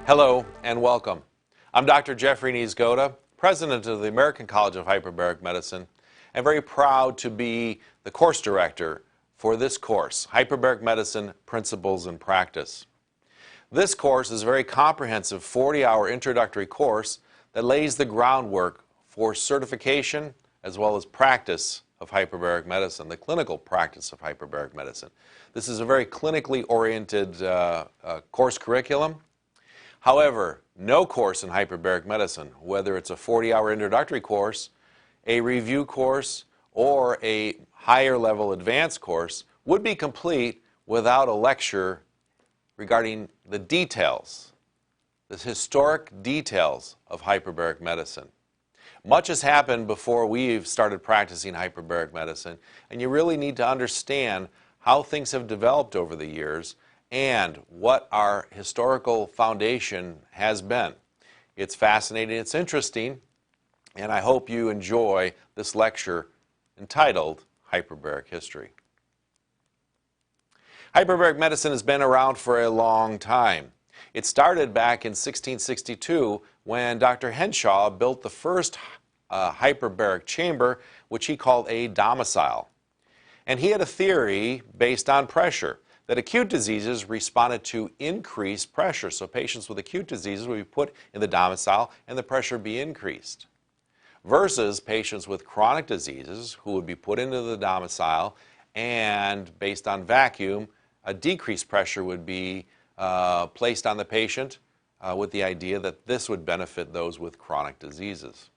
Hello and welcome. I'm Dr. Jeffrey Niezgoda, President of the American College of Hyperbaric Medicine, and very proud to be the course director for this course, Hyperbaric Medicine Principles and Practice. This course is a very comprehensive 40-hour introductory course that lays the groundwork for certification as well as practice of hyperbaric medicine, the clinical practice of hyperbaric medicine. This is a very clinically oriented course curriculum. However, no course in hyperbaric medicine, whether it's a 40-hour introductory course, a review course, or a higher level advanced course, would be complete without a lecture regarding the details, the historic details of hyperbaric medicine. Much has happened before we've started practicing hyperbaric medicine, and you really need to understand how things have developed over the years and what our historical foundation has been. It's fascinating, it's interesting, and I hope you enjoy this lecture entitled Hyperbaric History. Hyperbaric medicine has been around for a long time. It started back in 1662 when Dr. Henshaw built the first hyperbaric chamber, which he called a domicile. And he had a theory based on pressure, that acute diseases responded to increased pressure. So patients with acute diseases would be put in the domicile and the pressure be increased. Versus patients with chronic diseases who would be put into the domicile and based on vacuum, a decreased pressure would be placed on the patient with the idea that this would benefit those with chronic diseases.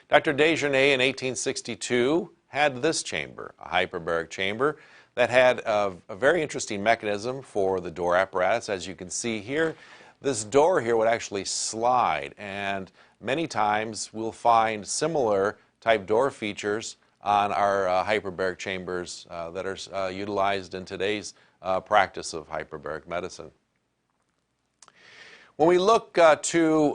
Dr. Desjardins in 1862 had this chamber, a hyperbaric chamber, that had a very interesting mechanism for the door apparatus. As you can see here, this door here would actually slide, and many times we'll find similar type door features on our hyperbaric chambers that are utilized in today's practice of hyperbaric medicine. When we look to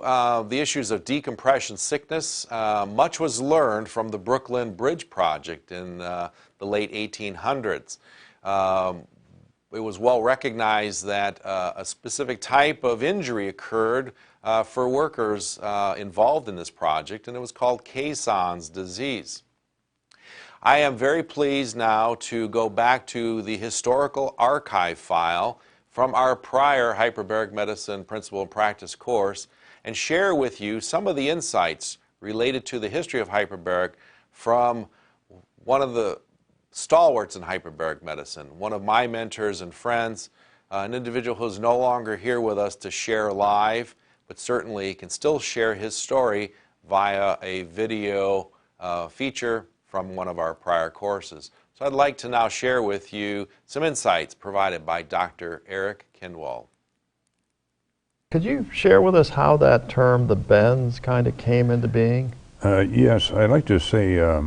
the issues of decompression sickness, much was learned from the Brooklyn Bridge project in the late 1800s. It was well recognized that a specific type of injury occurred for workers involved in this project, and it was called Caisson's disease. I am very pleased now to go back to the historical archive file from our prior Hyperbaric Medicine Principle and Practice course and share with you some of the insights related to the history of hyperbaric from one of the stalwarts in hyperbaric medicine, one of my mentors and friends, an individual who's no longer here with us to share live, but certainly can still share his story via a video feature from one of our prior courses. So I'd like to now share with you some insights provided by Dr. Eric Kindwall. Could you share with us how that term, the bends, kind of came into being? Yes, I'd like to say a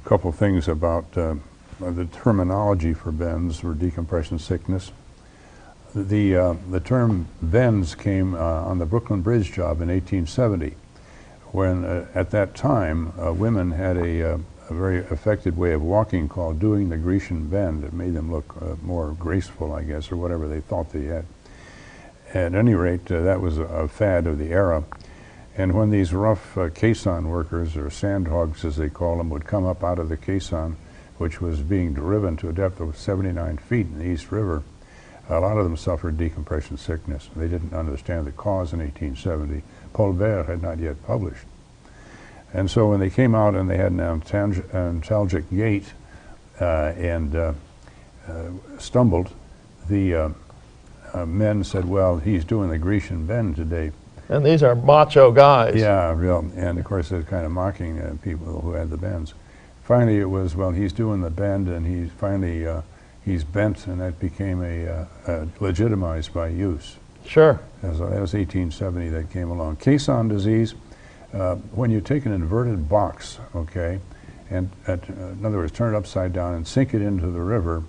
couple things about the terminology for bends or decompression sickness. The term bends came on the Brooklyn Bridge job in 1870, when at that time women had a very effective way of walking called doing the Grecian bend. It made them look more graceful, I guess, or whatever they thought they had. At any rate, that was a fad of the era. And when these rough caisson workers, or sandhogs as they call them, would come up out of the caisson, which was being driven to a depth of 79 feet in the East River, a lot of them suffered decompression sickness. They didn't understand the cause in 1870. Paul Bert had not yet published. And so when they came out and they had an antalgic gait and stumbled, the men said, well, he's doing the Grecian bend today. And these are macho guys. Yeah, real. And of course, they're kind of mocking people who had the bends. Finally, it was, well, he's doing the bend, and he's finally, he's bent, and that became legitimized by use. Sure. So that was 1870 that came along. Caisson disease, when you take an inverted box, okay, and in other words, turn it upside down and sink it into the river,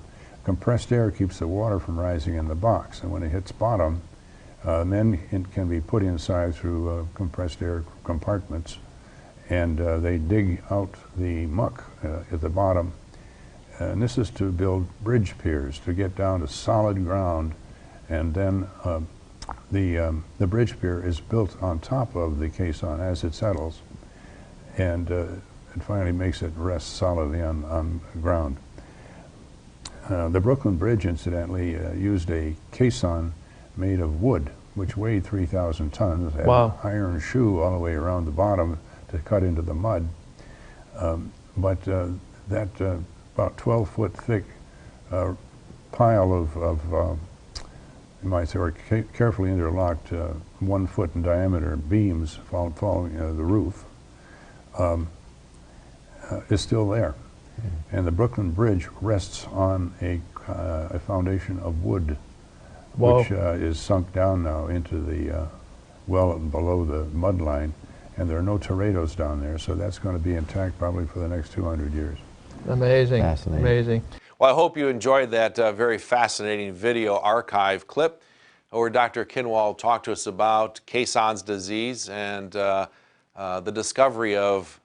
compressed air keeps the water from rising in the box. And when it hits bottom, men can be put inside through compressed air compartments, and they dig out the muck at the bottom. And this is to build bridge piers, to get down to solid ground and then the bridge pier is built on top of the caisson as it settles, and it finally makes it rest solidly on the ground. The Brooklyn Bridge, incidentally, used a caisson made of wood, which weighed 3,000 tons, had Wow. an iron shoe all the way around the bottom to cut into the mud. But that about 12-foot thick pile of you might say, or carefully interlocked 1 foot in diameter beams following the roof is still there. And the Brooklyn Bridge rests on a foundation of wood, Whoa. which is sunk down now into the well below the mud line, and there are no tornadoes down there, so that's going to be intact probably for the next 200 years. Amazing. Fascinating. Amazing. Well, I hope you enjoyed that very fascinating video archive clip where Dr. Kinwald talked to us about Caisson's disease and the discovery of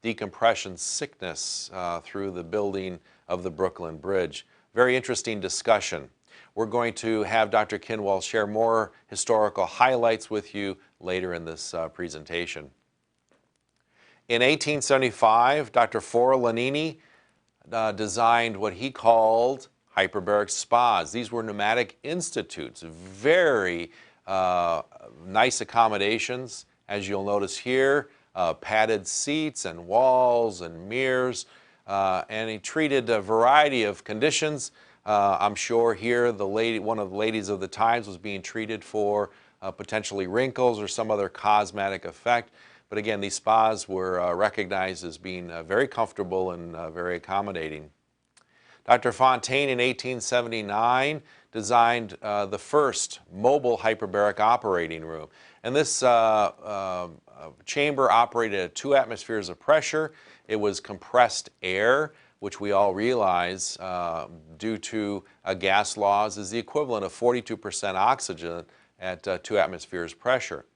decompression sickness through the building of the Brooklyn Bridge. Very interesting discussion. We're going to have Dr. Kinwald share more historical highlights with you later in this presentation. In 1875, Dr. Forlanini designed what he called hyperbaric spas. These were pneumatic institutes, very nice accommodations, as you'll notice here, padded seats and walls and mirrors, and he treated a variety of conditions. I'm sure here one of the ladies of the times was being treated for potentially wrinkles or some other cosmetic effect. But again, these spas were recognized as being very comfortable and very accommodating. Dr. Fontaine in 1879 designed the first mobile hyperbaric operating room. And this chamber operated at 2 atmospheres of pressure. It was compressed air, which we all realize due to gas laws is the equivalent of 42% oxygen at 2 atmospheres pressure.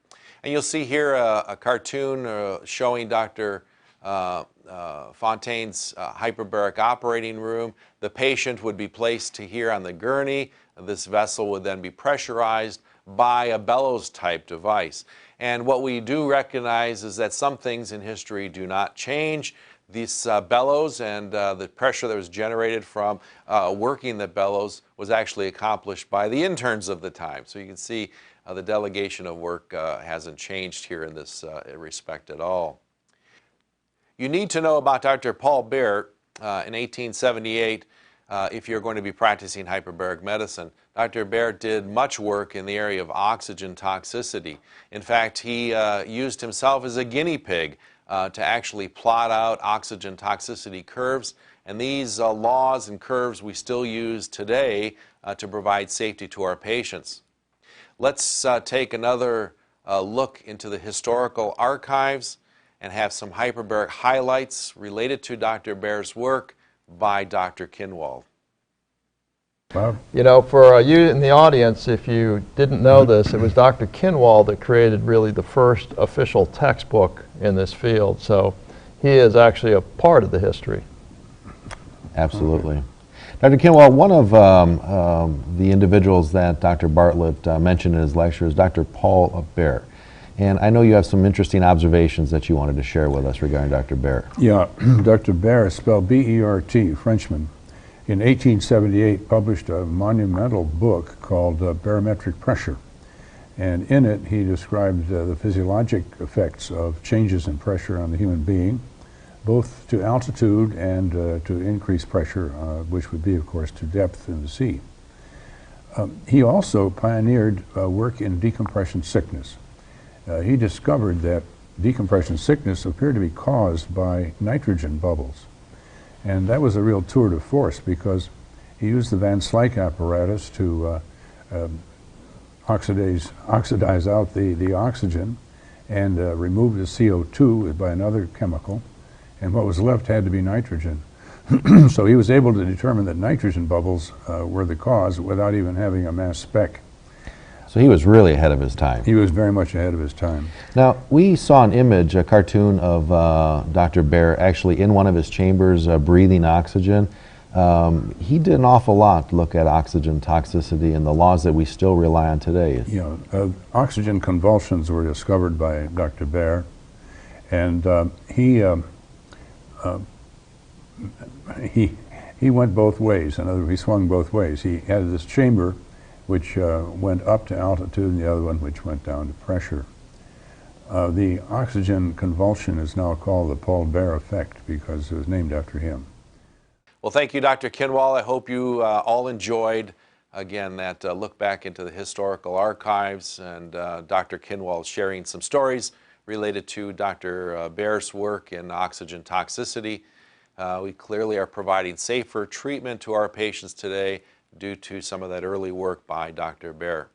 And you'll see here a cartoon showing Dr. Fontaine's hyperbaric operating room. The patient would be placed here on the gurney. This vessel would then be pressurized by a bellows type device. And what we do recognize is that some things in history do not change. These bellows and the pressure that was generated from working the bellows was actually accomplished by the interns of the time. So you can see the delegation of work hasn't changed here in this respect at all. You need to know about Dr. Paul Bert in 1878 if you're going to be practicing hyperbaric medicine. Dr. Bert did much work in the area of oxygen toxicity. In fact, he used himself as a guinea pig to actually plot out oxygen toxicity curves, and these laws and curves we still use today to provide safety to our patients. Let's take another look into the historical archives and have some hyperbaric highlights related to Dr. Bert's work by Dr. Kinwald. Bob? You know, for you in the audience, if you didn't know this, it was Dr. Kinwald that created really the first official textbook in this field. So he is actually a part of the history. Absolutely. Dr. Kinwald, one of the individuals that Dr. Bartlett mentioned in his lecture is Dr. Paul Bert. And I know you have some interesting observations that you wanted to share with us regarding Dr. Bert. Yeah, Dr. Bert, spelled B-E-R-T, Frenchman, in 1878 published a monumental book called Barometric Pressure. And in it he described the physiologic effects of changes in pressure on the human being, both to altitude and to increased pressure, which would be, of course, to depth in the sea. He also pioneered work in decompression sickness. He discovered that decompression sickness appeared to be caused by nitrogen bubbles. And that was a real tour de force because he used the Van Slyke apparatus to oxidize out the oxygen and remove the CO2 by another chemical. And what was left had to be nitrogen. So he was able to determine that nitrogen bubbles were the cause without even having a mass spec. So he was really ahead of his time. He was very much ahead of his time. Now, we saw an image, a cartoon of Dr. Bert actually in one of his chambers breathing oxygen. He did an awful lot to look at oxygen toxicity and the laws that we still rely on today. Yeah, oxygen convulsions were discovered by Dr. Baer, and he went both ways. In other words, he swung both ways. He had this chamber which went up to altitude, and the other one which went down to pressure. The oxygen convulsion is now called the Paul Baer effect because it was named after him. Well, thank you, Dr. Kinwall. I hope you all enjoyed, again, that look back into the historical archives, and Dr. Kinwall sharing some stories related to Dr. Baer's work in oxygen toxicity. We clearly are providing safer treatment to our patients today due to some of that early work by Dr. Baer.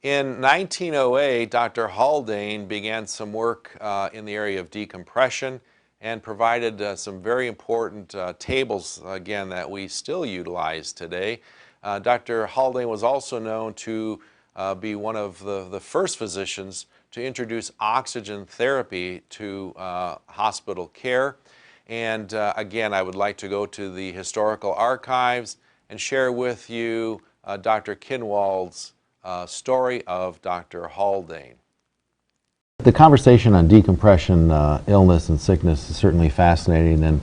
In 1908, Dr. Haldane began some work in the area of decompression and provided some very important tables, again, that we still utilize today. Dr. Haldane was also known to be one of the first physicians to introduce oxygen therapy to hospital care. And again, I would like to go to the historical archives and share with you Dr. Kinwall's story of Dr. Haldane. The conversation on decompression, illness, and sickness is certainly fascinating, and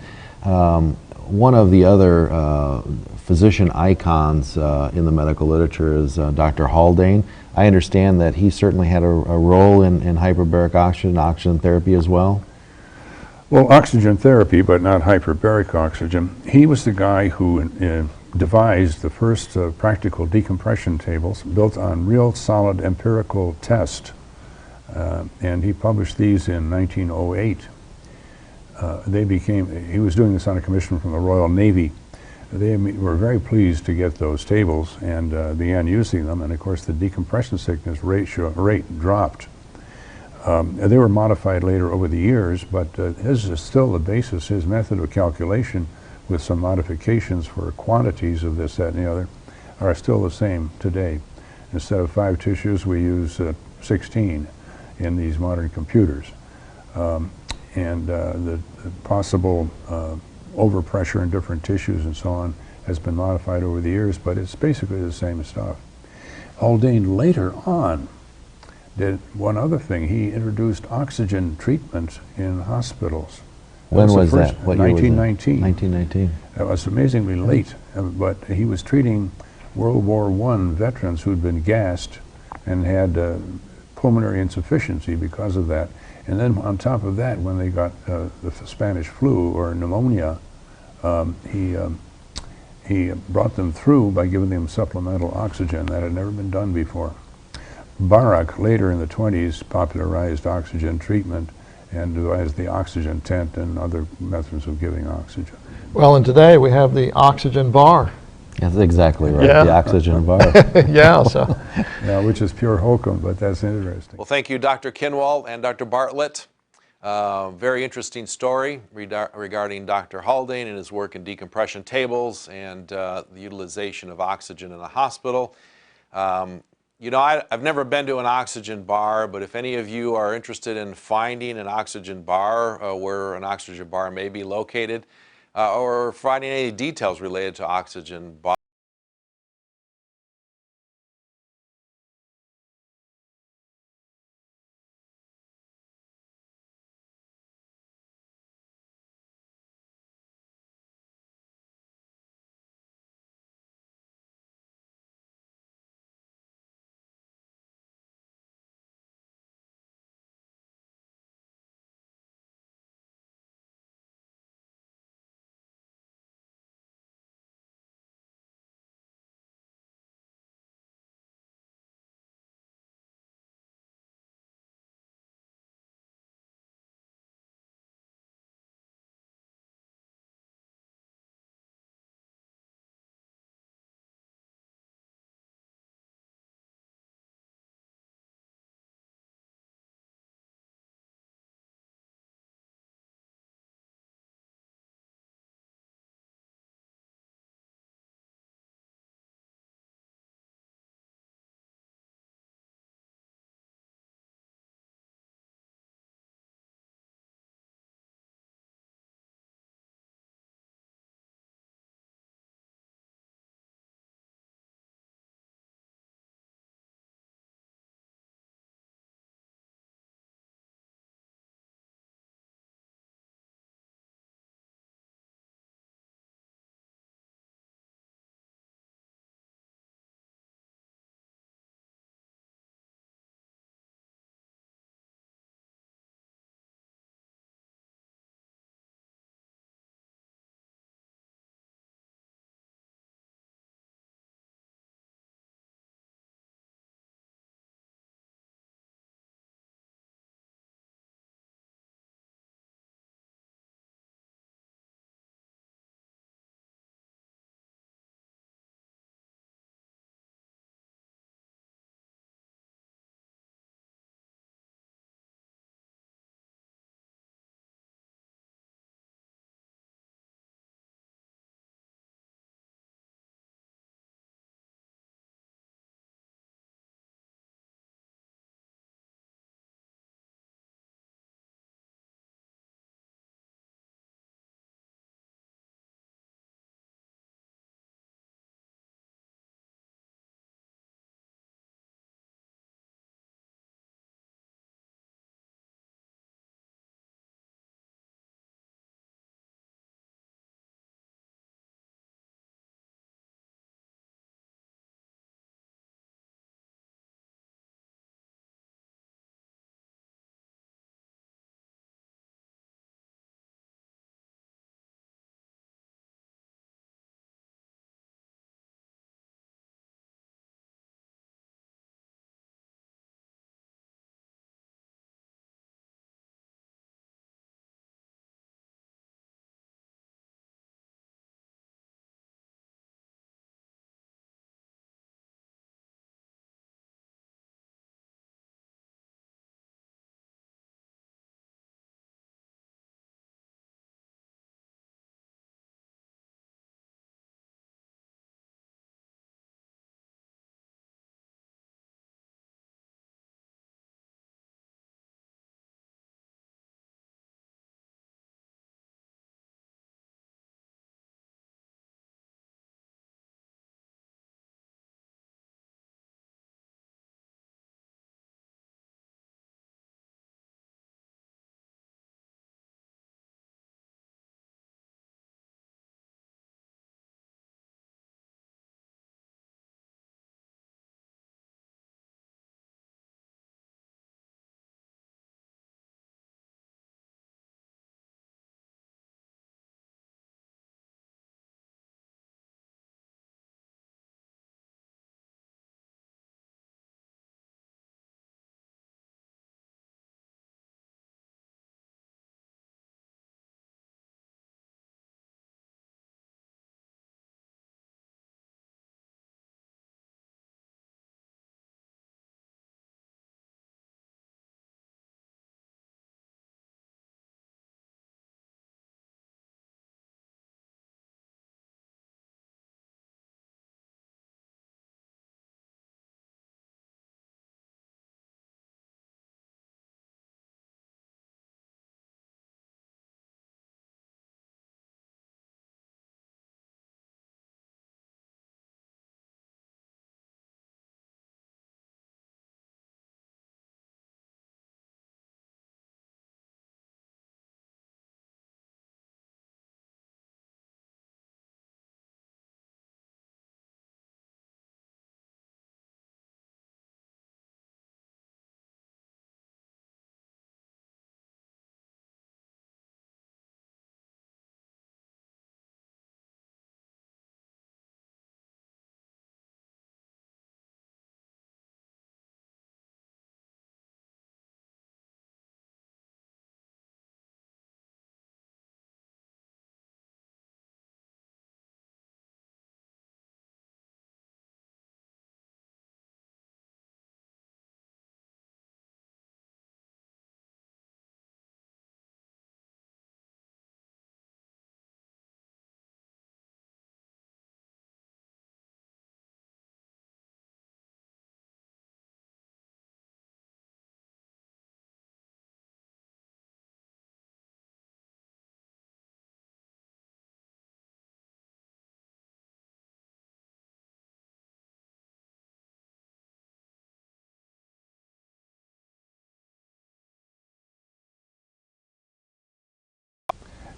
one of the other physician icons in the medical literature is Dr. Haldane. I understand that he certainly had a role in hyperbaric oxygen therapy as well. Well, oxygen therapy, but not hyperbaric oxygen. He was the guy who devised the first practical decompression tables built on real solid empirical test. And he published these in 1908. He was doing this on a commission from the Royal Navy. They were very pleased to get those tables and began using them, and of course the decompression sickness rate dropped. They were modified later over the years, but his is still the basis. His method of calculation with some modifications for quantities of this, that, and the other are still the same today. Instead of 5 tissues, we use 16 in these modern computers. The possible overpressure in different tissues and so on has been modified over the years, but it's basically the same stuff. Haldane later on did one other thing. He introduced oxygen treatment in hospitals. When was that? What year was that? 1919. 1919. That was amazingly late, but he was treating World War I veterans who'd been gassed and had pulmonary insufficiency because of that. And then on top of that, when they got the Spanish flu or pneumonia, he brought them through by giving them supplemental oxygen. That had never been done before. Barak, later in the 20s, popularized oxygen treatment and devised the oxygen tent and other methods of giving oxygen. Well, and today we have the oxygen bar. That's exactly right, Yeah. the oxygen bar. Yeah, so. Yeah, which is pure hokum, but that's interesting. Well, thank you, Dr. Kinwall and Dr. Bartlett. Very interesting story regarding Dr. Haldane and his work in decompression tables and the utilization of oxygen in the hospital. You know, I've never been to an oxygen bar, but if any of you are interested in finding an oxygen bar, where an oxygen bar may be located, or finding any details related to oxygen bar,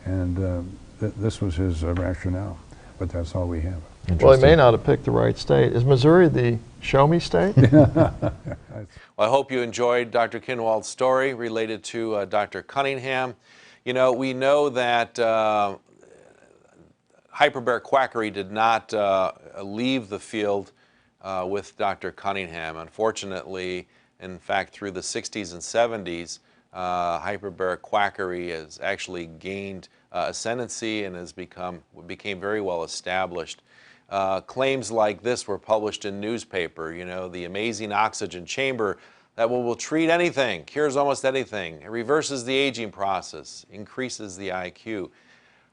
And this was his rationale, but that's all we have. Well, he may not have picked the right state. Is Missouri the show-me state? Well, I hope you enjoyed Dr. Kinwald's story related to Dr. Cunningham. You know, we know that hyperbaric quackery did not leave the field with Dr. Cunningham. Unfortunately, in fact, through the 60s and 70s, hyperbaric quackery has actually gained ascendancy and became very well established. Claims like this were published in newspaper, you know, the amazing oxygen chamber that will treat anything, cures almost anything. It reverses the aging process, increases the IQ.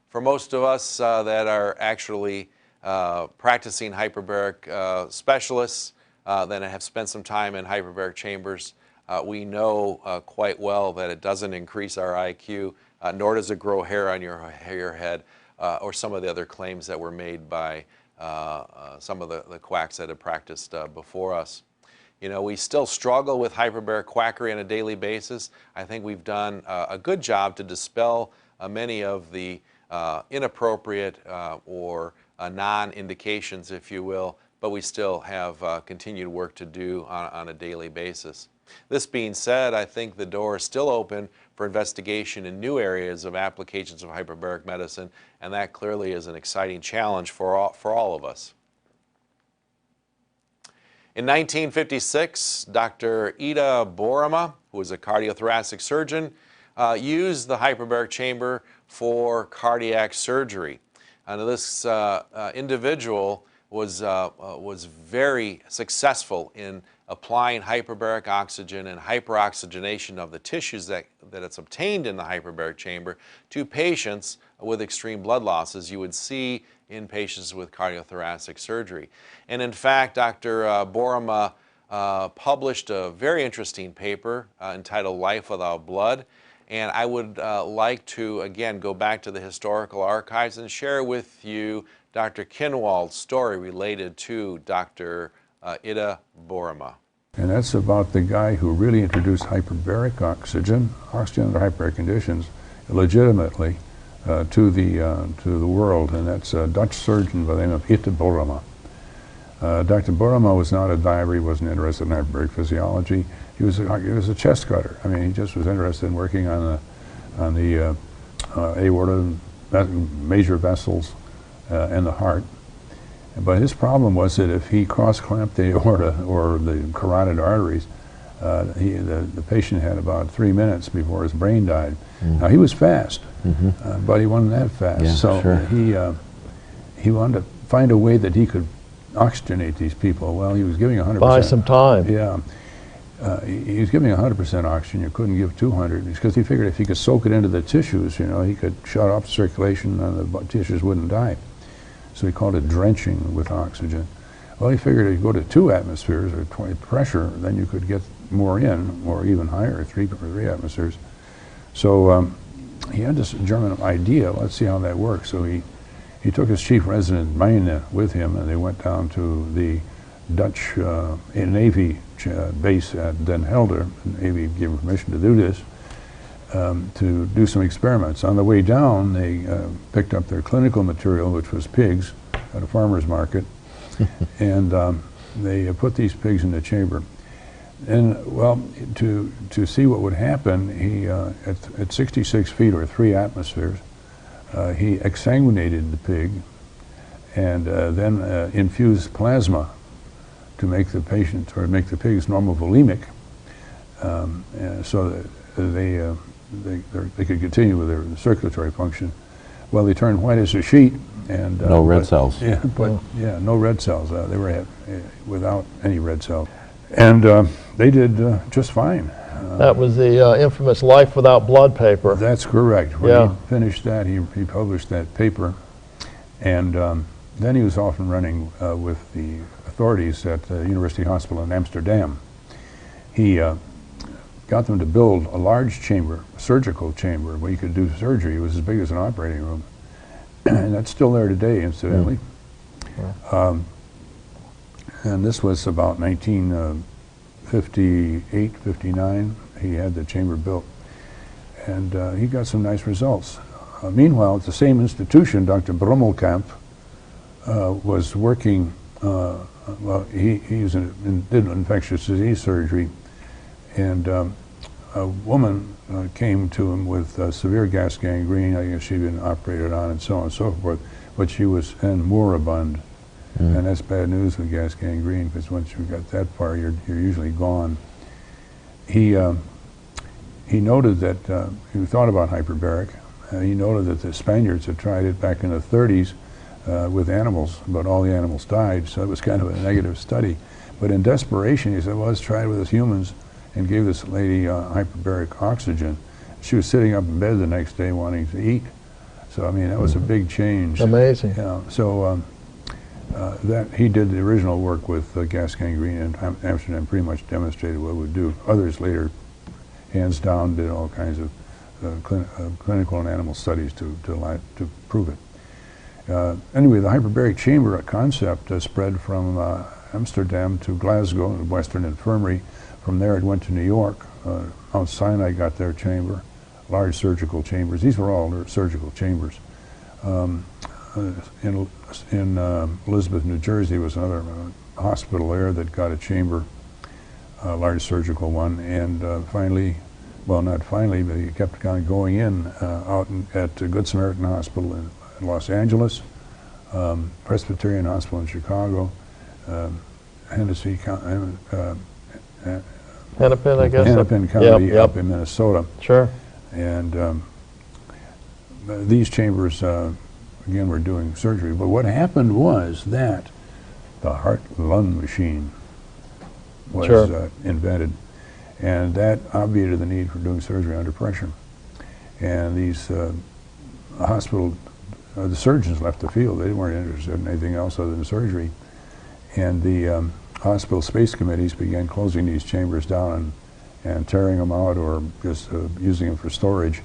For most of us that are actually practicing hyperbaric specialists that have spent some time in hyperbaric chambers, we know quite well that it doesn't increase our IQ, nor does it grow hair on your head, or some of the other claims that were made by some of the quacks that have practiced before us. You know, we still struggle with hyperbaric quackery on a daily basis. I think we've done a good job to dispel many of the inappropriate or non-indications, if you will, but we still have continued work to do on a daily basis. This being said, I think the door is still open for investigation in new areas of applications of hyperbaric medicine, and that clearly is an exciting challenge for all of us. In 1956, Dr. Ida Borema, who was a cardiothoracic surgeon, used the hyperbaric chamber for cardiac surgery. And this individual was very successful in applying hyperbaric oxygen and hyperoxygenation of the tissues that it's obtained in the hyperbaric chamber to patients with extreme blood loss, as you would see in patients with cardiothoracic surgery. And in fact, Dr. Borema published a very interesting paper entitled Life Without Blood. And I would like to, again, go back to the historical archives and share with you Dr. Kinwald's story related to Dr. Ida Borema. And that's about the guy who really introduced hyperbaric oxygen under hyperbaric conditions, legitimately to the world, and that's a Dutch surgeon by the name of Ida Borema. Dr. Borema was not a diver. He wasn't interested in hyperbaric physiology. He was a chest cutter. I mean, he just was interested in working on the aorta, major vessels, and the heart. But his problem was that if he cross-clamped the aorta or the carotid arteries, the patient had about 3 minutes before his brain died. Now, he was fast, but he wasn't that fast. Yeah, so sure. he wanted to find a way that he could oxygenate these people. Well, he was giving 100%. Buy some time. Yeah. He was giving 100% oxygen. You couldn't give 200 because he figured if he could soak it into the tissues, you know, he could shut off circulation and the tissues wouldn't die. So he called it drenching with oxygen. Well, he figured if you go to 2 atmospheres or 20 pressure, then you could get more in, or even higher, 3 atmospheres. So he had this German idea. Let's see how that works. So he took his chief resident Meine with him, and they went down to the Dutch Navy base at Den Helder. The Navy gave him permission to do this, to do some experiments. On the way down, they picked up their clinical material, which was pigs at a farmer's market, and they put these pigs in the chamber. And, well, to see what would happen, he, at 66 feet or 3 atmospheres, he exsanguinated the pig and then infused plasma to make the patient, or make the pigs normovolemic, so that they could continue with their circulatory function. Well, they turned white as a sheet, and no red cells. Yeah, but yeah, no red cells. They were without any red cells, and they did just fine. That was the infamous Life Without Blood paper. That's correct. When he finished that, he published that paper, and then he was off and running with the authorities at the University Hospital in Amsterdam. He got them to build a large chamber, a surgical chamber, where you could do surgery. It was as big as an operating room. And that's still there today, incidentally. And this was about 1958, 59. He had the chamber built. And he got some nice results. Meanwhile, at the same institution, Dr. Brummelkamp was working, well, did infectious disease surgery, and a woman came to him with severe gas gangrene. I guess she'd been operated on and so on and so forth, but she was moribund. And that's bad news with gas gangrene, because once you've got that far, you're usually gone. He noted that, he thought about hyperbaric. He noted that the Spaniards had tried it back in the 30s with animals, but all the animals died, so it was kind of a negative study. But in desperation, he said, well, let's try it with us humans, and gave this lady hyperbaric oxygen. She was sitting up in bed the next day wanting to eat. So, I mean, that was a big change. Amazing. Yeah, so that he did the original work with gas gangrene in Amsterdam, pretty much demonstrated what it would do. Others later, hands down, did all kinds of clinical and animal studies to prove it. Anyway, the hyperbaric chamber concept spread from Amsterdam to Glasgow, the Western Infirmary. From there it went to New York. Mount Sinai got their chamber, large surgical chambers. These were all surgical chambers. In Elizabeth, New Jersey was another hospital there that got a chamber, a large surgical one, and finally, well, not finally, but he kept on going in out at Good Samaritan Hospital in Los Angeles, Presbyterian Hospital in Chicago, Hennessy County, Hennepin, I guess. Hennepin County Yep. up in Minnesota. Sure. And these chambers, again, were doing surgery. But what happened was that the heart-lung machine was invented, and that obviated the need for doing surgery under pressure. And these hospital, the surgeons left the field. They weren't interested in anything else other than surgery. And the hospital space committees began closing these chambers down and tearing them out, or just using them for storage.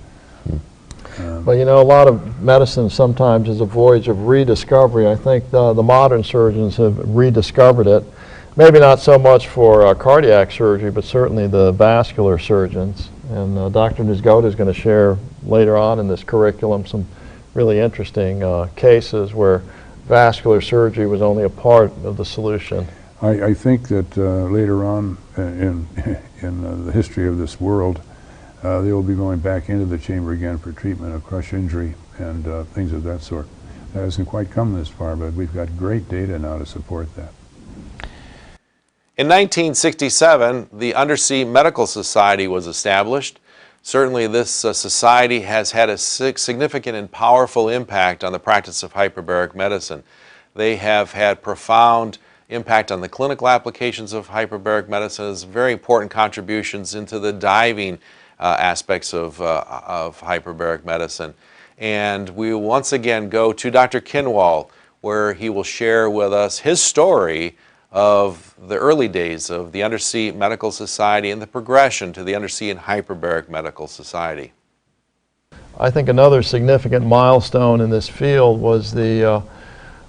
Well, you know, a lot of medicine sometimes is a voyage of rediscovery. I think the modern surgeons have rediscovered it. Maybe not so much for cardiac surgery, but certainly the vascular surgeons. And Dr. Niezgoda is going to share later on in this curriculum some really interesting cases where vascular surgery was only a part of the solution. I think that later on in the history of this world, they will be going back into the chamber again for treatment of crush injury and things of that sort. That hasn't quite come this far, but we've got great data now to support that. In 1967, the Undersea Medical Society was established. Certainly this society has had a significant and powerful impact on the practice of hyperbaric medicine. They have had profound impact on the clinical applications of hyperbaric medicine, as very important contributions into the diving aspects of hyperbaric medicine. And we will once again go to Dr. Kinwall, where he will share with us his story of the early days of the Undersea Medical Society and the progression to the Undersea and Hyperbaric Medical Society. I think another significant milestone in this field was the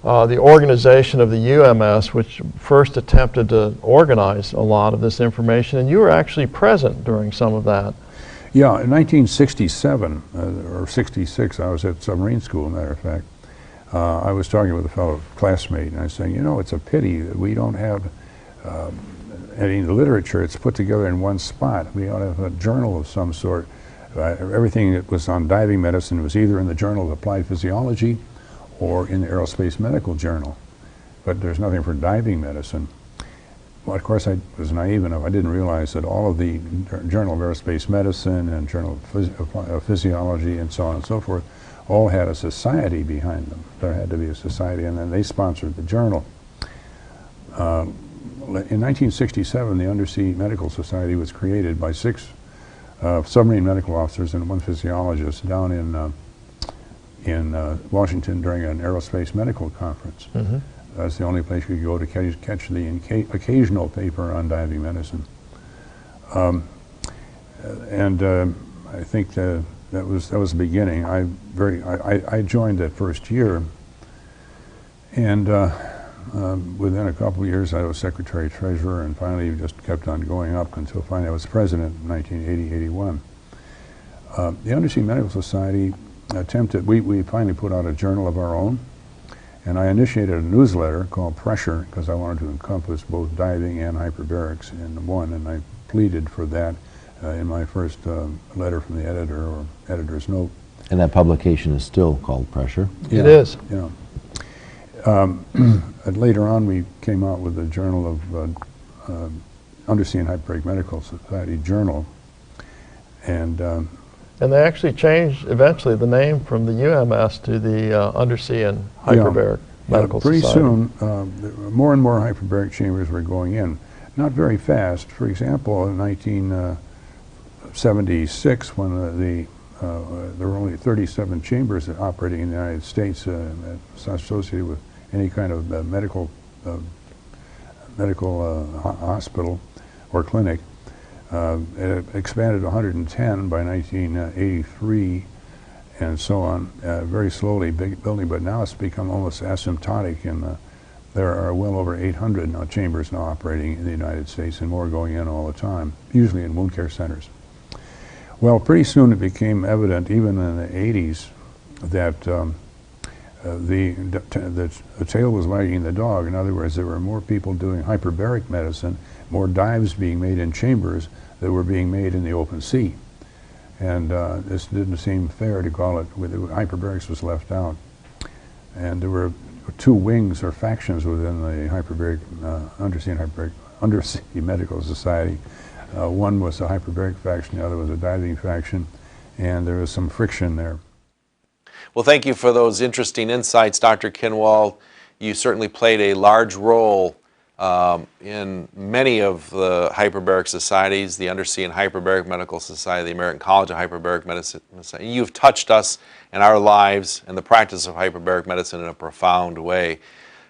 organization of the UMS, which first attempted to organize a lot of this information, and you were actually present during some of that. Yeah, in 1967 or 66, I was at submarine school, matter of fact. I was talking with a fellow classmate, and I was saying, you know, it's a pity that we don't have any literature. It's put together in one spot. We ought to have a journal of some sort. Everything that was on diving medicine was either in the Journal of Applied Physiology or in the Aerospace Medical Journal, but there's nothing for diving medicine. Well, of course, I was naive enough. I didn't realize that all of the Journal of Aerospace Medicine and Journal of Physiology and so on and so forth all had a society behind them. There had to be a society, and then they sponsored the journal. In 1967, the Undersea Medical Society was created by 6 submarine medical officers and 1 physiologist down in Washington during an aerospace medical conference. Mm-hmm. That's the only place you could go to catch the occasional paper on diving medicine. I think that was the beginning. I joined that first year, and within a couple of years I was secretary treasurer, and finally just kept on going up until finally I was president in 1980-81. The Undersea Medical Society we finally put out a journal of our own, and I initiated a newsletter called Pressure because I wanted to encompass both diving and hyperbarics in one, and I pleaded for that in my first letter from the editor or editor's note. And that publication is still called Pressure. It is. Yeah. Later on, we came out with a Journal of Undersea and Hyperbaric Medical Society Journal, and they actually changed eventually the name from the UMS to the Undersea and Hyperbaric Medical pretty Society. soon, more and more hyperbaric chambers were going in. Not very fast. For example, in 1976, when there were only 37 chambers operating in the United States associated with any kind of medical hospital or clinic. It expanded to 110 by 1983 and so on, very slowly building, but now it's become almost asymptotic, and there are well over 800 chambers now operating in the United States, and more going in all the time, usually in wound care centers. Well, pretty soon it became evident, even in the 80s, that the tail was wagging the dog. In other words, there were more people doing hyperbaric medicine, more dives being made in chambers that were being made in the open sea. And this didn't seem fair to call it, hyperbarics was left out. And there were two wings or factions within the hyperbaric, Undersea Medical Society. One was a hyperbaric faction, the other was a diving faction, and there was some friction there. Well, thank you for those interesting insights, Dr. Kinwald. You certainly played a large role in many of the hyperbaric societies, the Undersea and Hyperbaric Medical Society, the American College of Hyperbaric Medicine. You've touched us and our lives and the practice of hyperbaric medicine in a profound way.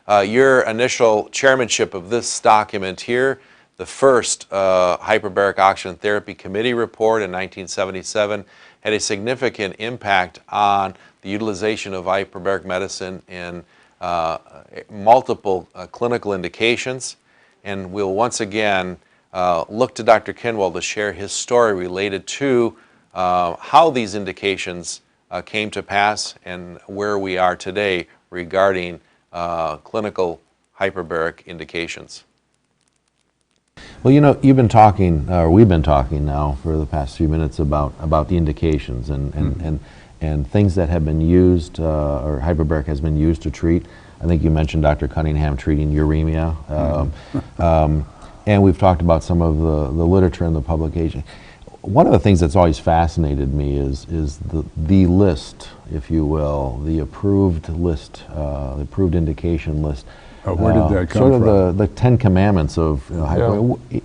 Your initial chairmanship of this document here, the first Hyperbaric Oxygen Therapy Committee report in 1977, had a significant impact on the utilization of hyperbaric medicine in multiple clinical indications. And we'll once again look to Dr. Kinwald to share his story related to how these indications came to pass and where we are today regarding clinical hyperbaric indications. Well, you know, you've been talking, or we've been talking now for the past few minutes about the indications and things that have been used, or hyperbaric has been used to treat. I think you mentioned Dr. Cunningham treating uremia, and we've talked about some of the literature and the publication. One of the things that's always fascinated me is the list, if you will, the approved list, the approved indication list. Where did that come from? Sort of the 10 Commandments of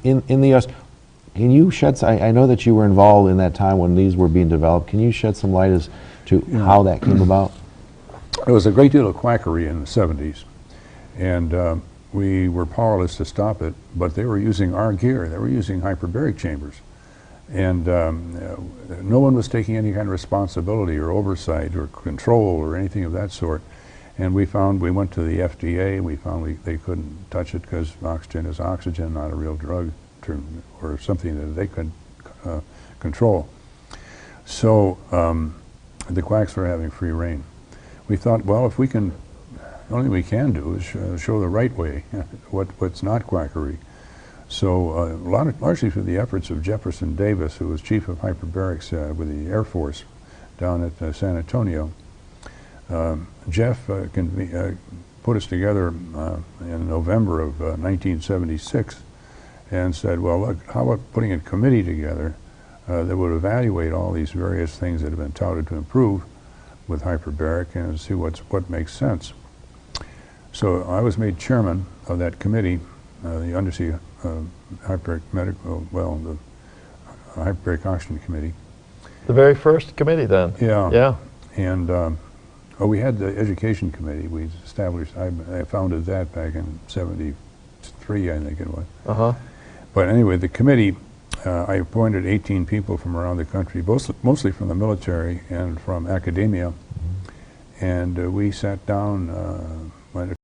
in the U.S. Can you shed? I know that you were involved in that time when these were being developed. Can you shed some light as to how that came about? There was a great deal of quackery in the 70s, and we were powerless to stop it, but they were using our gear. They were using hyperbaric chambers, and no one was taking any kind of responsibility or oversight or control or anything of that sort. And we went to the FDA, we found they couldn't touch it because oxygen is oxygen, not a real drug or something that they could control. So the quacks were having free reign. We thought, well, if we can, the only thing we can do is show the right way, what's not quackery. So largely through the efforts of Jefferson Davis, who was chief of hyperbarics with the Air Force down at San Antonio, Jeff put us together in November of 1976 and said, well, look, how about putting a committee together that would evaluate all these various things that have been touted to improve with hyperbaric and see what makes sense. So I was made chairman of that committee, the Undersea Hyperbaric Medical, the Hyperbaric Oxygen Committee. The very first committee then? Yeah. Yeah. And we had the education committee. We established, I founded that back in '73, I think it was. But anyway, the committee, I appointed 18 people from around the country, mostly from the military and from academia. And we sat down, went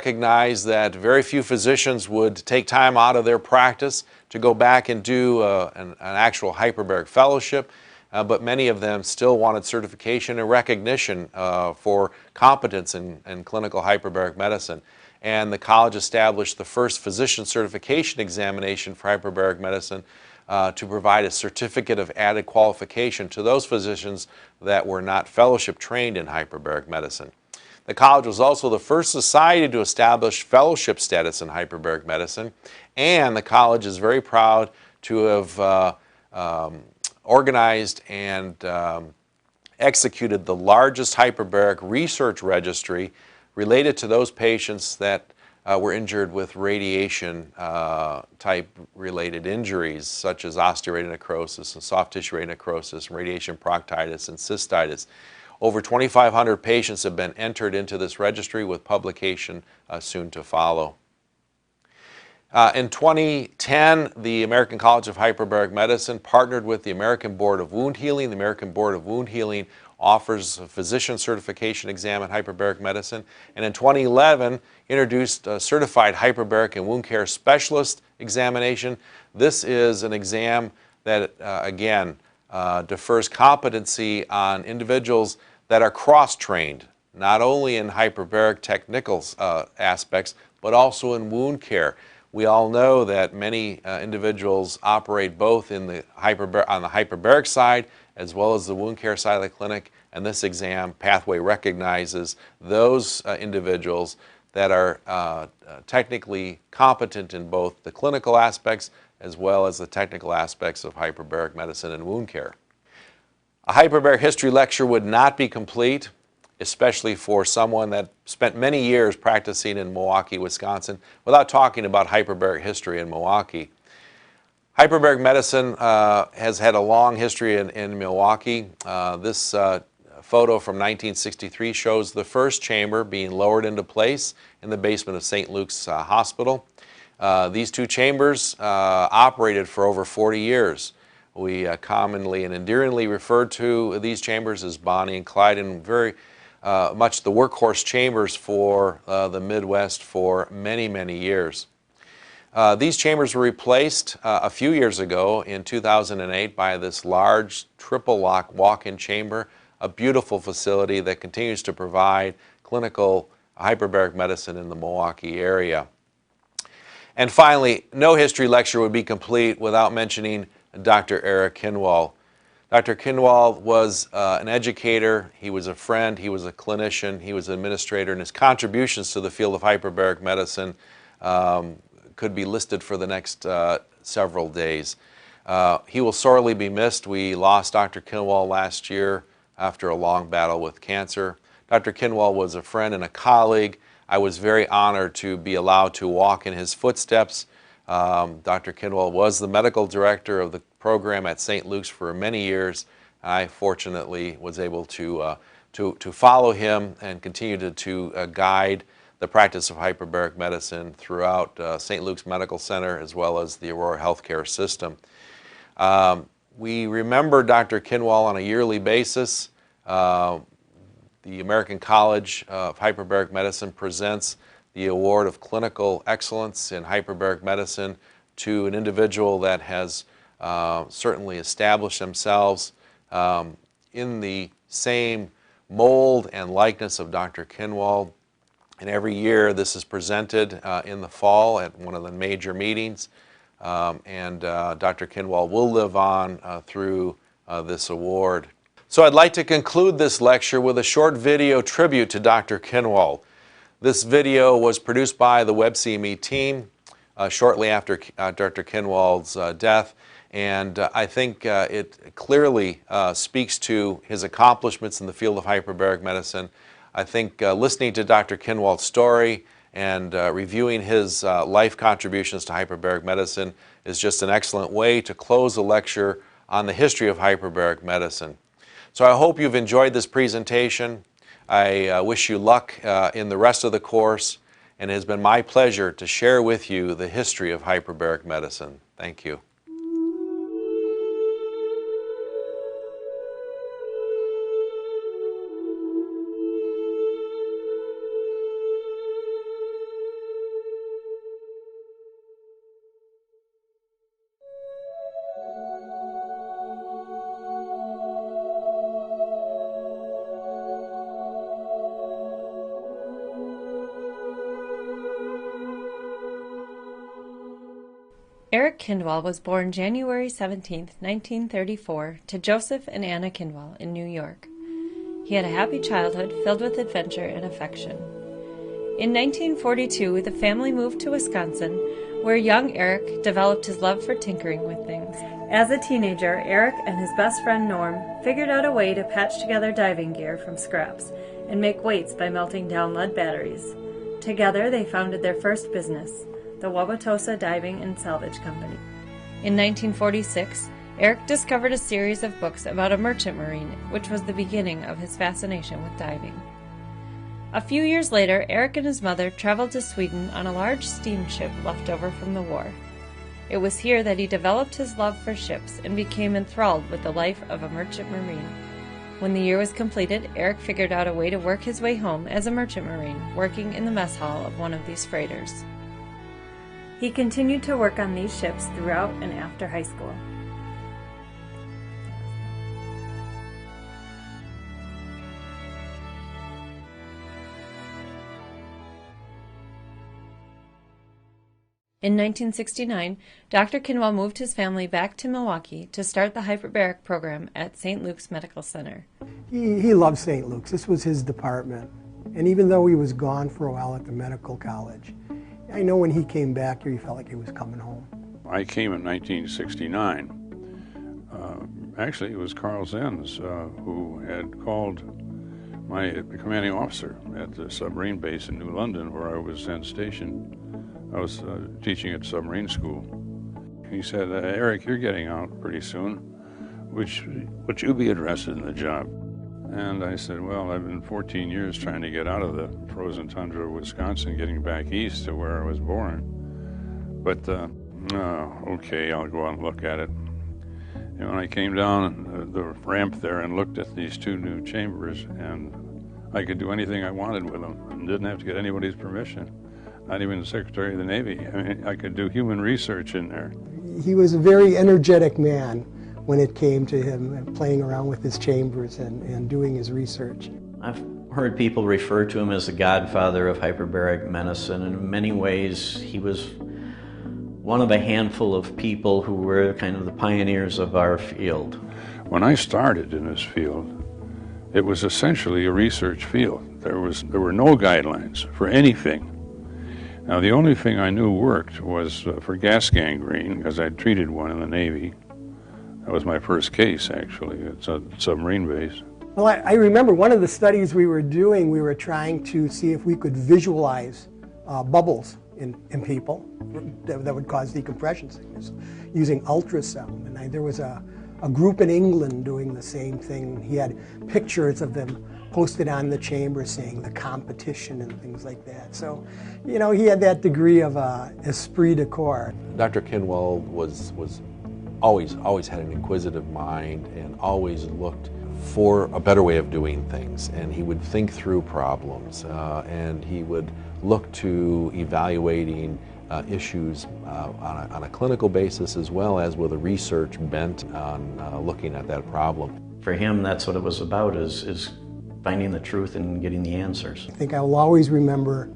recognized that very few physicians would take time out of their practice to go back and do an actual hyperbaric fellowship, but many of them still wanted certification and recognition for competence in clinical hyperbaric medicine. And the college established the first physician certification examination for hyperbaric medicine to provide a certificate of added qualification to those physicians that were not fellowship trained in hyperbaric medicine. The college was also the first society to establish fellowship status in hyperbaric medicine, and the college is very proud to have organized and executed the largest hyperbaric research registry related to those patients that were injured with radiation type related injuries such as osteoarthritis necrosis and soft tissue necrosis, radiation proctitis and cystitis. Over 2,500 patients have been entered into this registry with publication soon to follow. In 2010, the American College of Hyperbaric Medicine partnered with the American Board of Wound Healing. The American Board of Wound Healing offers a physician certification exam in hyperbaric medicine, and in 2011 introduced a certified hyperbaric and wound care specialist examination. This is an exam that, again, defers competency on individuals that are cross-trained, not only in hyperbaric technical aspects, but also in wound care. We all know that many individuals operate both in the on the hyperbaric side as well as the wound care side of the clinic, and this exam pathway recognizes those individuals that are technically competent in both the clinical aspects as well as the technical aspects of hyperbaric medicine and wound care. A hyperbaric history lecture would not be complete, especially for someone that spent many years practicing in Milwaukee, Wisconsin, without talking about hyperbaric history in Milwaukee. Hyperbaric medicine has had a long history in Milwaukee. This photo from 1963 shows the first chamber being lowered into place in the basement of St. Luke's Hospital. These two chambers operated for over 40 years. We commonly and endearingly refer to these chambers as Bonnie and Clyde, and very much the workhorse chambers for the Midwest for many, many years. These chambers were replaced a few years ago in 2008 by this large triple lock walk-in chamber, a beautiful facility that continues to provide clinical hyperbaric medicine in the Milwaukee area. And finally, no history lecture would be complete without mentioning Dr. Eric Kinwald. Dr. Kinwald was an educator, he was a friend, he was a clinician, he was an administrator, and his contributions to the field of hyperbaric medicine could be listed for the next several days. He will sorely be missed. We lost Dr. Kinwald last year after a long battle with cancer. Dr. Kinwald was a friend and a colleague. I was very honored to be allowed to walk in his footsteps. Dr. Kinwald was the medical director of the program at St. Luke's for many years. I fortunately was able to follow him and continue to guide the practice of hyperbaric medicine throughout St. Luke's Medical Center as well as the Aurora Healthcare System. We remember Dr. Kinwald on a yearly basis. The American College of Hyperbaric Medicine presents the Award of Clinical Excellence in Hyperbaric Medicine to an individual that has certainly established themselves in the same mold and likeness of Dr. Kinwald. And every year this is presented in the fall at one of the major meetings. Dr. Kinwald will live on through this award. So I'd like to conclude this lecture with a short video tribute to Dr. Kinwald. This video was produced by the WebCME team shortly after Dr. Kinwald's death, and I think it clearly speaks to his accomplishments in the field of hyperbaric medicine. I think listening to Dr. Kinwald's story and reviewing his life contributions to hyperbaric medicine is just an excellent way to close a lecture on the history of hyperbaric medicine. So I hope you've enjoyed this presentation. I wish you luck in the rest of the course, and it has been my pleasure to share with you the history of hyperbaric medicine. Thank you. Eric Kindwall was born January 17, 1934, to Joseph and Anna Kindwall in New York. He had a happy childhood filled with adventure and affection. In 1942, the family moved to Wisconsin, where young Eric developed his love for tinkering with things. As a teenager, Eric and his best friend Norm figured out a way to patch together diving gear from scraps and make weights by melting down lead batteries. Together, they founded their first business, the Wauwatosa Diving and Salvage Company. In 1946, Eric discovered a series of books about a merchant marine, which was the beginning of his fascination with diving. A few years later, Eric and his mother traveled to Sweden on a large steamship left over from the war. It was here that he developed his love for ships and became enthralled with the life of a merchant marine. When the year was completed, Eric figured out a way to work his way home as a merchant marine, working in the mess hall of one of these freighters. He continued to work on these ships throughout and after high school. In 1969, Dr. Kindwall moved his family back to Milwaukee to start the hyperbaric program at St. Luke's Medical Center. He loved St. Luke's. This was his department. And even though he was gone for a while at the medical college, I know when he came back here, he felt like he was coming home. I came in 1969. Actually, it was Carl Zenz who had called my commanding officer at the submarine base in New London, where I was then stationed. I was teaching at submarine school. He said, Eric, you're getting out pretty soon. Would you be interested in the job? And I said, well, I've been 14 years trying to get out of the frozen tundra of Wisconsin, getting back east to where I was born. But, okay, I'll go out and look at it. And when I came down the ramp there and looked at these two new chambers, and I could do anything I wanted with them and didn't have to get anybody's permission, not even the Secretary of the Navy. I mean, I could do human research in there. He was a very energetic man when it came to him playing around with his chambers and doing his research. I've heard people refer to him as the godfather of hyperbaric medicine, and in many ways he was one of a handful of people who were kind of the pioneers of our field. When I started in this field, it was essentially a research field. There were no guidelines for anything. Now, the only thing I knew worked was for gas gangrene, because I'd treated one in the Navy. That was my first case, actually. It's a submarine base. Well, I remember one of the studies we were doing, we were trying to see if we could visualize bubbles in people that would cause decompression sickness using ultrasound. And there was a group in England doing the same thing. He had pictures of them posted on the chamber saying the competition and things like that. So, you know, he had that degree of esprit de corps. Dr. Kindwall was always had an inquisitive mind and always looked for a better way of doing things. And he would think through problems and he would look to evaluating issues on a clinical basis as well as with a research bent on looking at that problem. For him, that's what it was about, is finding the truth and getting the answers. I think I will always remember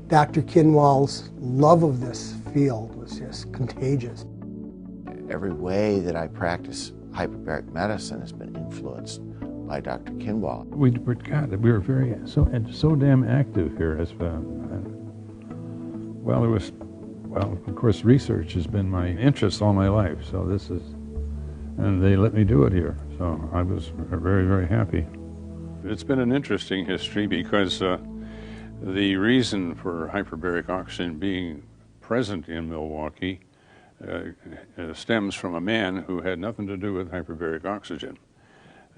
Dr. Kindwall's love of this field was just contagious. Every way that I practice hyperbaric medicine has been influenced by Dr. Kindwall. We were very so damn active here. Of course, research has been my interest all my life. So and they let me do it here. So I was very, very happy. It's been an interesting history because the reason for hyperbaric oxygen being present in Milwaukee stems from a man who had nothing to do with hyperbaric oxygen.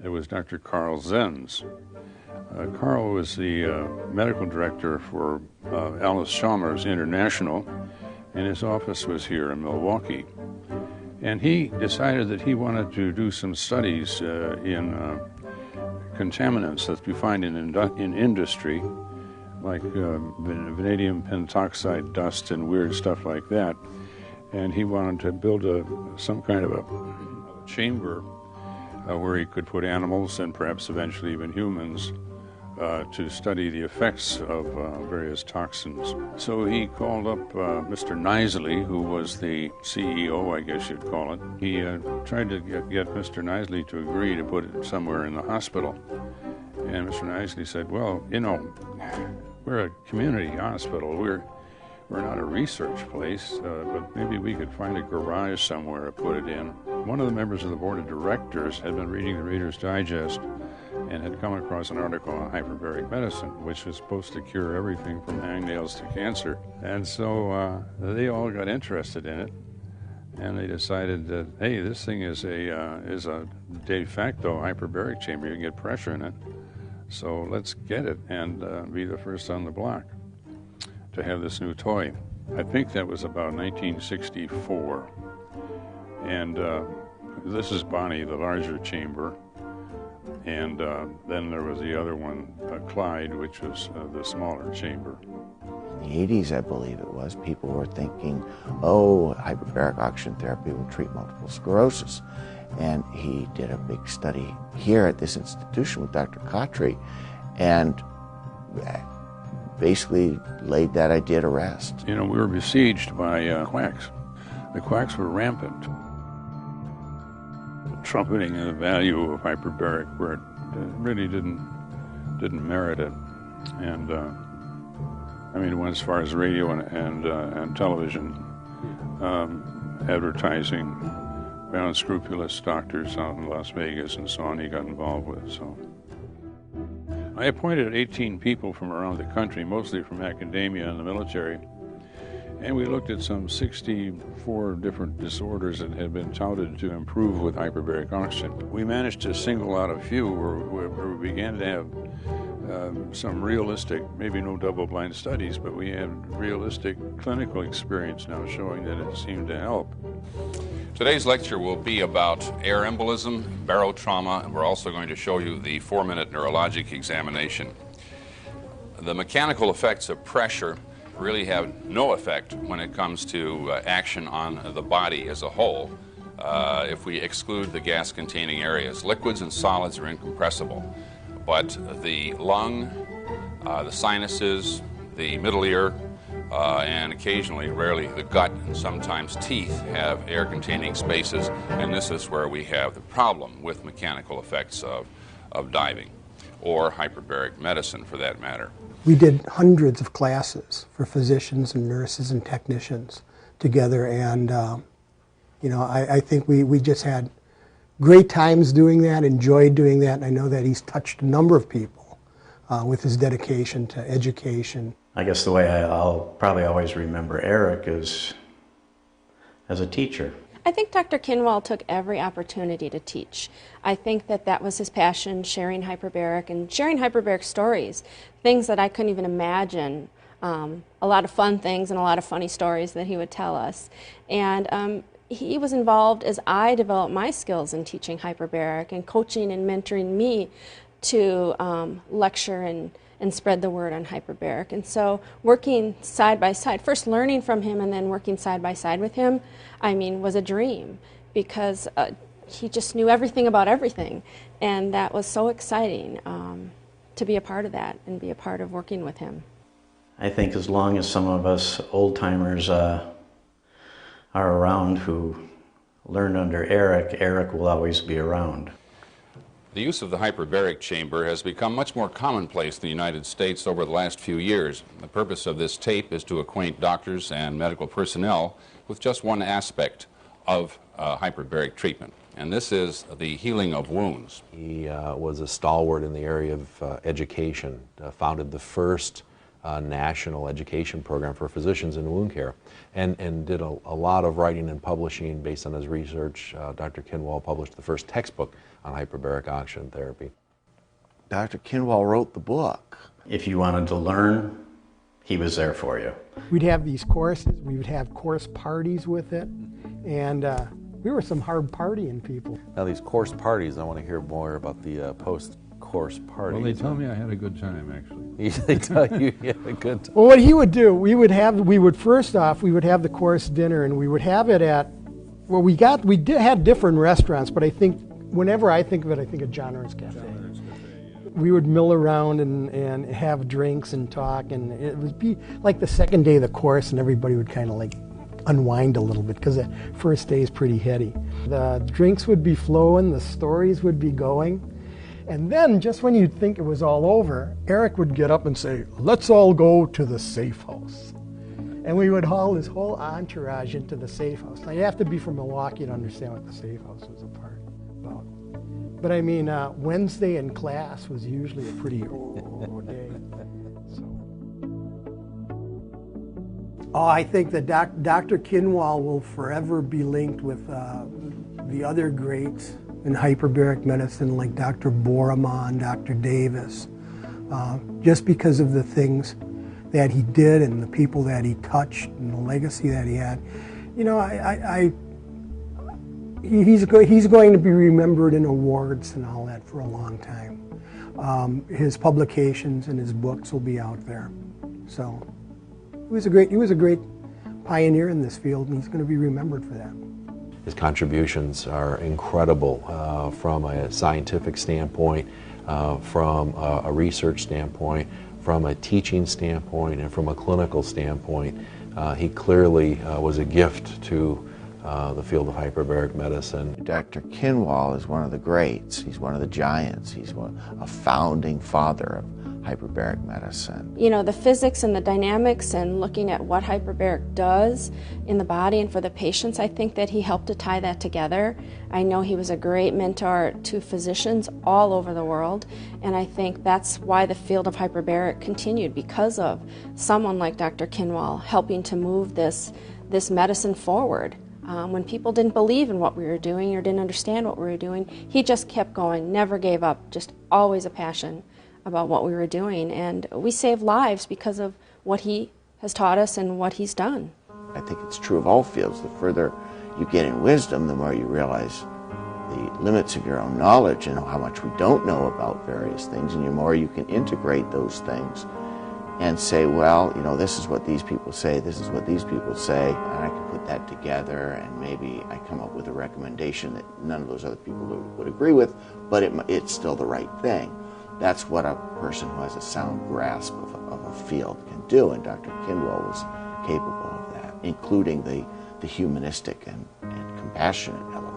It was Dr. Carl Zenz. Carl was the medical director for Alice Chalmers International, and his office was here in Milwaukee. And he decided that he wanted to do some studies in contaminants that you find in industry, like vanadium pentoxide dust and weird stuff like that. And he wanted to build some kind of a chamber where he could put animals and perhaps eventually even humans to study the effects of various toxins. So he called up Mr. Knisely, who was the CEO, I guess you'd call it. He tried to get Mr. Knisely to agree to put it somewhere in the hospital. And Mr. Knisely said, well, you know, we're a community hospital. We're not a research place, but maybe we could find a garage somewhere to put it in. One of the members of the board of directors had been reading the Reader's Digest and had come across an article on hyperbaric medicine, which was supposed to cure everything from hangnails to cancer. And so they all got interested in it, and they decided that, hey, this thing is a de facto hyperbaric chamber. You can get pressure in it. So let's get it and be the first on the block to have this new toy. I think that was about 1964. And this is Bonnie, the larger chamber. And then there was the other one, Clyde, which was the smaller chamber. In the 80s, I believe it was, people were thinking, oh, hyperbaric oxygen therapy will treat multiple sclerosis. And he did a big study here at this institution with Dr. Khatri and basically laid that idea to rest. You know, we were besieged by quacks. The quacks were rampant, trumpeting the value of hyperbaric where it really didn't merit it. And I mean, it went as far as radio and television advertising. Found unscrupulous doctors out in Las Vegas and so on he got involved with. So I appointed 18 people from around the country, mostly from academia and the military, and we looked at some 64 different disorders that had been touted to improve with hyperbaric oxygen. We managed to single out a few where we began to have some realistic, maybe no double-blind studies, but we had realistic clinical experience now showing that it seemed to help. Today's lecture will be about air embolism, barotrauma, and we're also going to show you the 4-minute neurologic examination. The mechanical effects of pressure really have no effect when it comes to action on the body as a whole if we exclude the gas-containing areas. Liquids and solids are incompressible, but the lung, the sinuses, the middle ear, and occasionally, rarely, the gut and sometimes teeth have air-containing spaces, and this is where we have the problem with mechanical effects of diving, or hyperbaric medicine for that matter. We did hundreds of classes for physicians and nurses and technicians together, and you know, I think we just had great times doing that, enjoyed doing that, and I know that he's touched a number of people with his dedication to education. I guess the way I'll probably always remember Eric is as a teacher. I think Dr. Kinwall took every opportunity to teach. I think that was his passion, sharing hyperbaric and sharing hyperbaric stories, things that I couldn't even imagine, a lot of fun things and a lot of funny stories that he would tell us. And he was involved as I developed my skills in teaching hyperbaric and coaching and mentoring me to lecture and spread the word on hyperbaric. And so working side by side, first learning from him and then working side by side with him, I mean, was a dream because he just knew everything about everything. And that was so exciting to be a part of that and be a part of working with him. I think as long as some of us old-timers are around who learned under Eric, Eric will always be around. The use of the hyperbaric chamber has become much more commonplace in the United States over the last few years. The purpose of this tape is to acquaint doctors and medical personnel with just one aspect of hyperbaric treatment, and this is the healing of wounds. He was a stalwart in the area of education, founded the first national education program for physicians in wound care, and did a lot of writing and publishing based on his research. Dr. Kinwall published the first textbook on hyperbaric oxygen therapy. Dr. Kinwall wrote the book. If you wanted to learn, he was there for you. We'd have these courses, we would have course parties with it, and we were some hard partying people. Now these course parties, I want to hear more about the post-course parties. Well, they tell me I had a good time, actually. They tell you had a good time. Well, what he would do, we would have the course dinner, and we would have it at, well, we had different restaurants, but I think, whenever I think of it, I think of John Ernst Cafe. we would mill around and have drinks and talk, and it would be like the second day of the course, and everybody would kind of like unwind a little bit because the first day is pretty heady. The drinks would be flowing, the stories would be going, and then just when you'd think it was all over, Eric would get up and say, "Let's all go to the safe house." And we would haul his whole entourage into the safe house. Now you have to be from Milwaukee to understand what the safe house was about. But I mean, Wednesday in class was usually a pretty day. Oh, I think that Dr. Kinwall will forever be linked with the other greats in hyperbaric medicine, like Dr. Bormann, Dr. Davis, just because of the things that he did and the people that he touched and the legacy that he had. You know, he's going to be remembered in awards and all that for a long time. His publications and his books will be out there. So he was a great pioneer in this field, and he's going to be remembered for that. His contributions are incredible from a scientific standpoint, from a research standpoint, from a teaching standpoint, and from a clinical standpoint. He clearly was a gift to the field of hyperbaric medicine. Dr. Kinwall is one of the greats. He's one of the giants. He's a founding father of hyperbaric medicine. You know, the physics and the dynamics and looking at what hyperbaric does in the body and for the patients, I think that he helped to tie that together. I know he was a great mentor to physicians all over the world, and I think that's why the field of hyperbaric continued, because of someone like Dr. Kinwall helping to move this medicine forward. When people didn't believe in what we were doing or didn't understand what we were doing, he just kept going, never gave up, just always a passion about what we were doing. And we saved lives because of what he has taught us and what he's done. I think it's true of all fields. The further you get in wisdom, the more you realize the limits of your own knowledge and how much we don't know about various things, and the more you can integrate those things and say, well, you know, this is what these people say, this is what these people say, and I can put that together, and maybe I come up with a recommendation that none of those other people would agree with, but it's still the right thing. That's what a person who has a sound grasp of a field can do, and Dr. Kinwall was capable of that, including the humanistic and compassionate elements.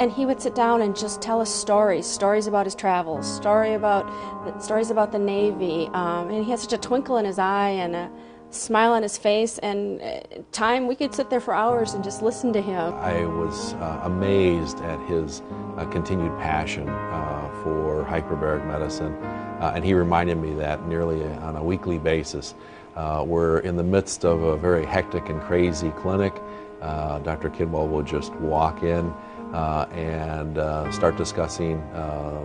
And he would sit down and just tell us stories about his travels, stories about the Navy, and he had such a twinkle in his eye and a smile on his face, and we could sit there for hours and just listen to him. I was amazed at his continued passion for hyperbaric medicine, and he reminded me that nearly on a weekly basis. We're in the midst of a very hectic and crazy clinic. Dr. Kinwall will just walk in and start discussing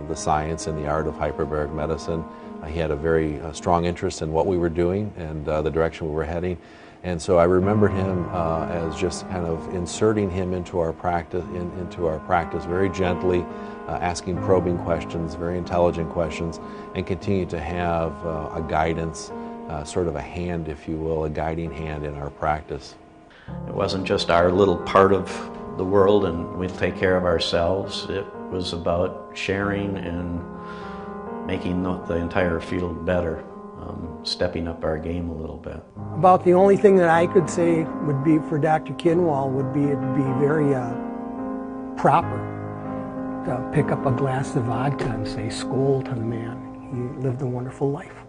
the science and the art of hyperbaric medicine. He had a very strong interest in what we were doing and the direction we were heading, and so I remembered him as just kind of inserting him into our practice, very gently, asking probing questions, very intelligent questions, and continue to have a guidance, sort of a hand, if you will, a guiding hand in our practice. It wasn't just our little part of the world and we'd take care of ourselves. It was about sharing and making the entire field better, stepping up our game a little bit. About the only thing that I could say would be for Dr. Kinwall would be it'd be very proper to pick up a glass of vodka and say "Skål" to the man. He lived a wonderful life.